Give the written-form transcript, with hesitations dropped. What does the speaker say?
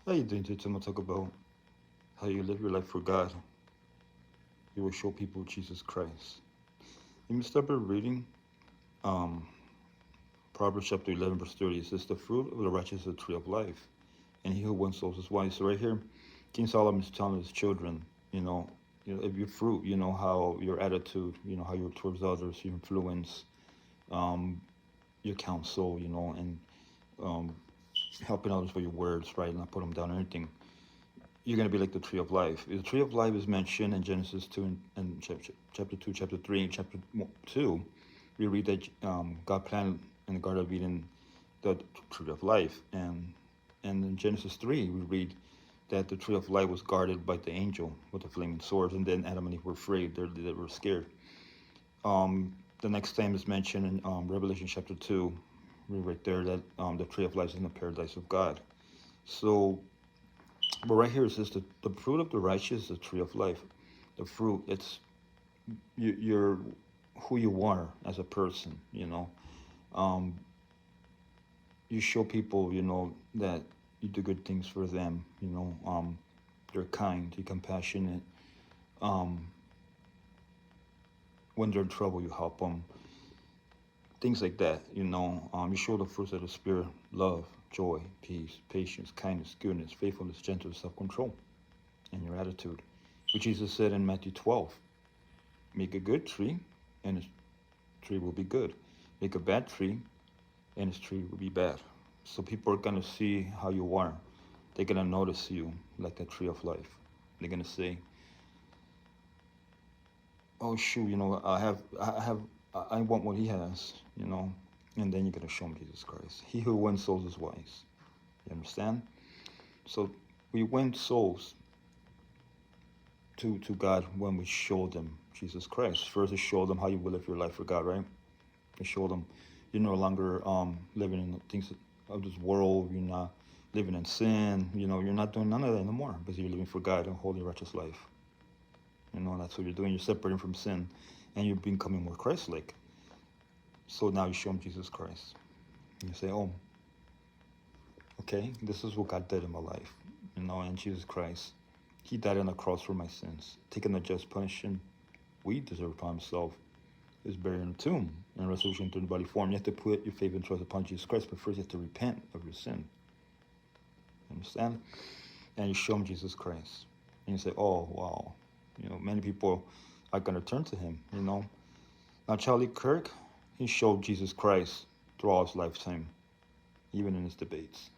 How you doing today? I'm gonna talk about how you live your life for God. You will show people Jesus Christ. Let me start by reading um, Proverbs chapter 11, verse 30. It says, "The fruit of the righteous is a tree of life, and he who wins souls is wise." So right here, King Solomon is telling his children, if your fruit, how your attitude, how you're towards others, your influence, um, your counsel, and um, helping others with your words, right? Not put them down or anything. You're going to be like the tree of life. The tree of life is mentioned in Genesis 2 and chapter 2, chapter 3, and chapter 2. We read that God planted in the Garden of Eden the tree of life. And in Genesis 3, we read that the tree of life was guarded by the angel with the flaming sword. And then Adam and Eve were afraid. They were scared. The next time is mentioned in Revelation chapter 2. We read there that the tree of life is in the paradise of God. So but right here it says that the fruit of the righteous is the tree of life. The fruit, it's you're who you are as a person. Um, you show people, that you do good things for them. You're kind, you're compassionate. Um, when they're in trouble, you help them. Things like that. You show the fruits of the spirit: love, joy, peace, patience, kindness, goodness, faithfulness, gentleness, self-control, and your attitude. Which Jesus said in Matthew 12. Make a good tree, and its tree will be good. Make a bad tree, and its tree will be bad. So people are gonna see how you are. They're gonna notice you like the tree of life. They're gonna say, "Oh shoot, I want what he has," And then you're gonna show him Jesus Christ. He who wins souls is wise. You understand? So we win souls to God when we show them Jesus Christ. First, to show them how you will live your life for God, right? To show them you're no longer living in the things of this world. You're not living in sin. You're not doing none of that anymore because you're living for God a holy, righteous life. That's what you're doing. You're separating from sin, and you're becoming more Christ-like. So now you show them Jesus Christ. And you say, "Oh, okay, this is what God did in my life." And Jesus Christ, He died on the cross for my sins, taking the just punishment we deserve upon Himself. Is buried in a tomb and resurrection through the body form. You have to put your faith and trust upon Jesus Christ, but first you have to repent of your sin. Understand? And you show them Jesus Christ. And you say, "Oh, wow." Many people are going to turn to him, Now, Charlie Kirk, he showed Jesus Christ throughout his lifetime, even in his debates.